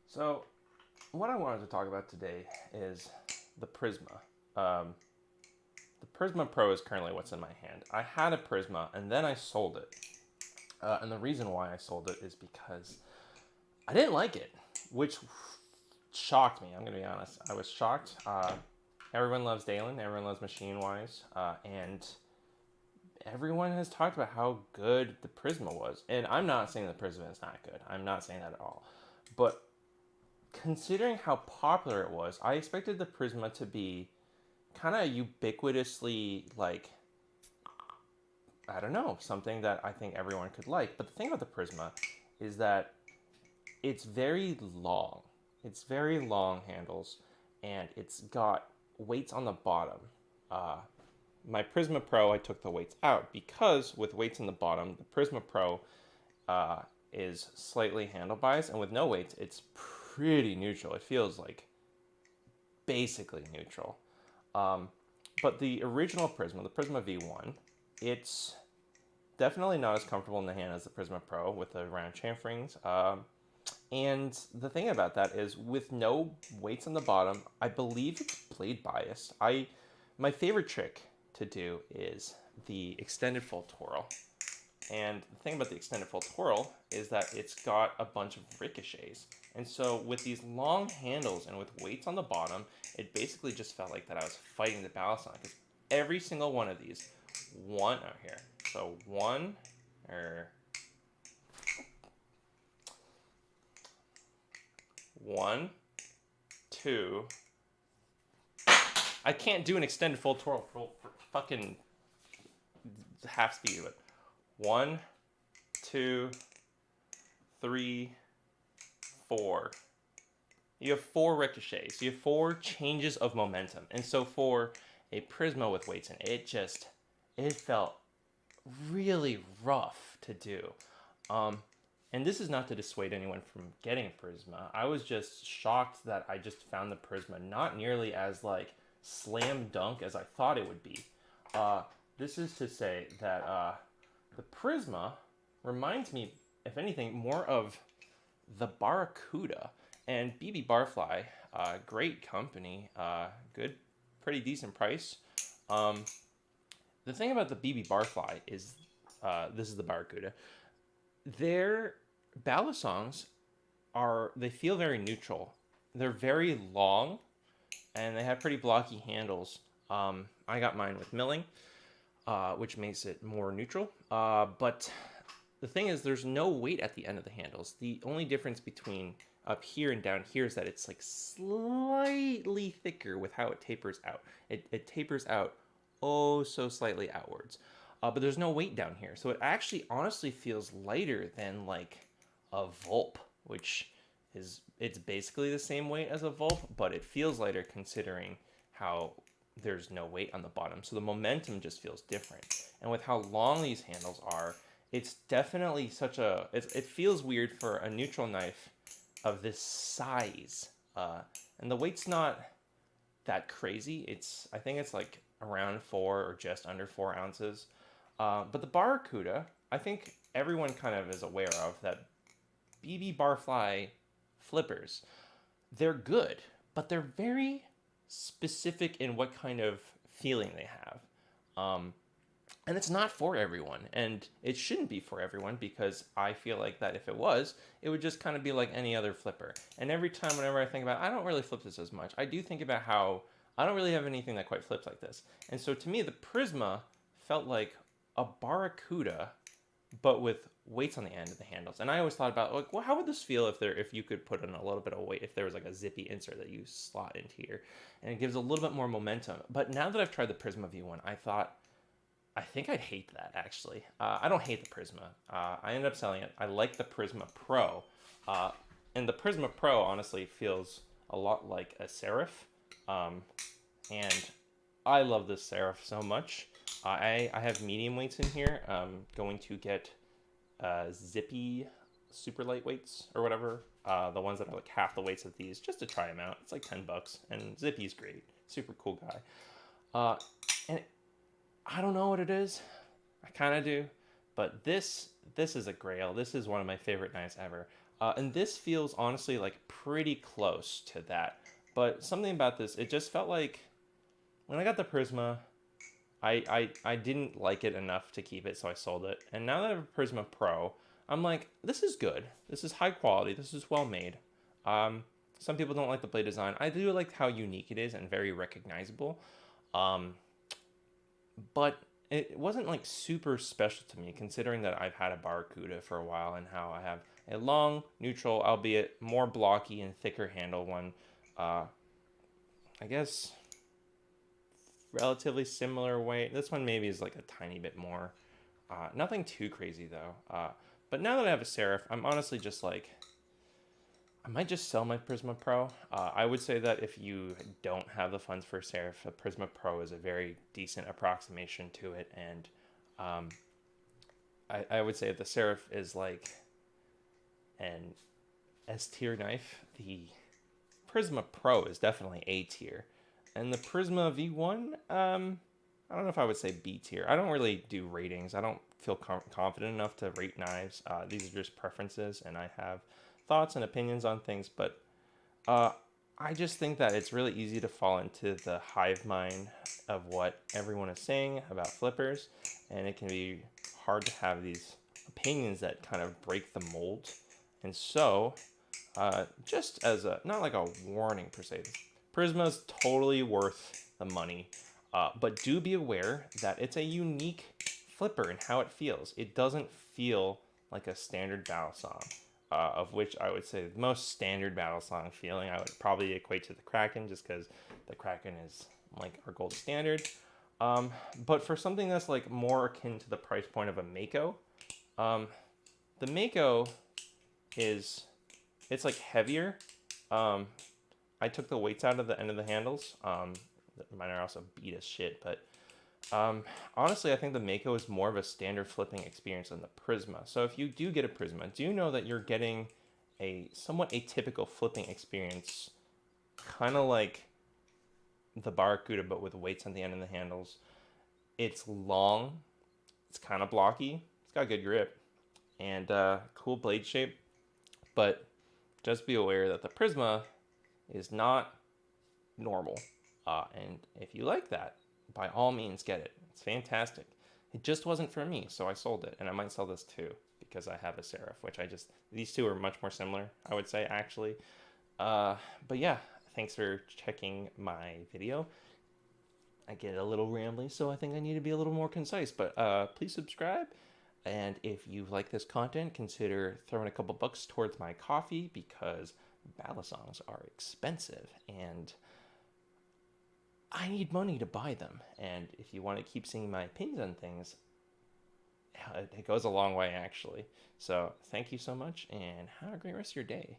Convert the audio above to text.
So, what I wanted to talk about today is the Prysma. Um, the Prysma Pro is currently what's in my hand. I had a Prysma and then I sold it. And the reason why I sold it is because I didn't like it, which shocked me. I'm going to be honest. I was shocked. Everyone loves Dalen, everyone loves Machinewise, and everyone has talked about how good the Prysma was. And I'm not saying the Prysma is not good. I'm not saying that at all. But considering how popular it was, I expected the Prysma to be kind of ubiquitously like, I don't know, something that I think everyone could like. But the thing about the Prysma is that it's very long. It's very long handles, and it's got weights on the bottom. Uh, my Prysma Pro, I took the weights out because with weights on the bottom, the Prysma Pro uh, is slightly handle biased, and with no weights, it's pretty neutral. It feels like basically neutral. Um, but the original Prysma, the Prysma V1, it's definitely not as comfortable in the hand as the Prysma Pro with the round chamferings. And the thing about that is, with no weights on the bottom, I believe it's blade biased. My favorite trick to do is the extended full twirl. And the thing about the extended full twirl is that it's got a bunch of ricochets. And so with these long handles and with weights on the bottom, it basically just felt like that I was fighting the Balisong. Because every single one of these, here. So one, two. I can't do an extended full twirl for fucking half speed, but 1, 2, 3, 4. You have 4 ricochets. You have 4 changes of momentum. And so for a Prysma with weights in it felt really rough to do. And this is not to dissuade anyone from getting a Prysma. I was just shocked that I just found the Prysma not nearly as like slam dunk as I thought it would be. This is to say that the Prysma reminds me, if anything, more of the Barracuda. And BB Barfly, great company, good, pretty decent price. The thing about the BB Barfly is, this is the Barracuda. Their Balisongs they feel very neutral. They're very long, and they have pretty blocky handles. I got mine with milling, which makes it more neutral. But the thing is, there's no weight at the end of the handles. The only difference between up here and down here is that it's like slightly thicker with how it tapers out. It tapers out oh so slightly outwards. But there's no weight down here. So it actually honestly feels lighter than like a Vulp, which it's basically the same weight as a Vulp, but it feels lighter considering how there's no weight on the bottom. So the momentum just feels different. And with how long these handles are, it's definitely it feels weird for a neutral knife of this size. And the weight's not that crazy. I think it's like around 4 or just under 4 ounces. But the Barracuda, I think everyone kind of is aware of that BB Barfly flippers, they're good, but they're very specific in what kind of feeling they have. And it's not for everyone, and it shouldn't be for everyone, because I feel like that if it was, it would just kind of be like any other flipper. And every time whenever I think about I don't really flip this as much, I do think about how I don't really have anything that quite flips like this. And so to me, the Prysma felt like a Barracuda, but with weights on the end of the handles. And I always thought about, like, well, how would this feel if you could put in a little bit of weight, if there was like a zippy insert that you slot into here, and it gives a little bit more momentum. But now that I've tried the Prysma V1, I think I'd hate that, actually. I don't hate the Prysma. I ended up selling it. I like the Prysma Pro. And the Prysma Pro, honestly, feels a lot like a Serif. And I love this Serif so much. I have medium weights in here. I'm going to get Zippy super lightweights or whatever. The ones that are like half the weights of these, just to try them out. It's like $10. And Zippy's great. Super cool guy. And I don't know what it is. I kind of do. But this is a grail. This is one of my favorite knives ever. And this feels honestly like pretty close to that. But something about this, it just felt like when I got the Prysma, I didn't like it enough to keep it, so I sold it. And now that I have a Prysma Pro, I'm like, this is good. This is high quality. This is well made. Um, some people don't like the blade design. I do like how unique it is and very recognizable. Um, but it wasn't like super special to me, considering that I've had a Barracuda for a while and how I have a long, neutral, albeit more blocky and thicker handle one. Uh, I guess relatively similar weight. This one maybe is like a tiny bit more. Nothing too crazy though. But now that I have a Seraph, I'm honestly just like, I might just sell my Prysma Pro. I would say that if you don't have the funds for a Seraph, a Prysma Pro is a very decent approximation to it. And um, I would say the Seraph is like an S tier knife. The Prysma Pro is definitely A tier. And the Prysma V1, I don't know if I would say B tier. I don't really do ratings. I don't feel confident enough to rate knives. These are just preferences, and I have thoughts and opinions on things. But uh, I just think that it's really easy to fall into the hive mind of what everyone is saying about flippers, and it can be hard to have these opinions that kind of break the mold. And so, just as a, not like a warning per se, Prysma is totally worth the money, but do be aware that it's a unique flipper in how it feels. It doesn't feel like a standard Balisong, of which I would say the most standard Balisong feeling I would probably equate to the Kraken, just because the Kraken is like our gold standard. But for something that's like more akin to the price point of a Mako, um, the Mako is, it's like heavier. Um, I took the weights out of the end of the handles. Mine are also beat as shit, but honestly, I think the Mako is more of a standard flipping experience than the Prysma. So if you do get a Prysma, do know that you're getting a somewhat atypical flipping experience, kind of like the Barracuda, but with weights on the end of the handles. It's long, it's kind of blocky, it's got good grip, and cool blade shape. But just be aware that the Prysma is not normal. And if you like that, by all means get it. It's fantastic. It just wasn't for me, so I sold it. And I might sell this too because I have a Seraph, which these two are much more similar, I would say, actually. But yeah, thanks for checking my video. I get a little rambly, so I think I need to be a little more concise. But please subscribe. And if you like this content, consider throwing a couple bucks towards my coffee because Balisongs are expensive and I need money to buy them. And if you want to keep seeing my opinions on things, it goes a long way, actually. So thank you so much and have a great rest of your day.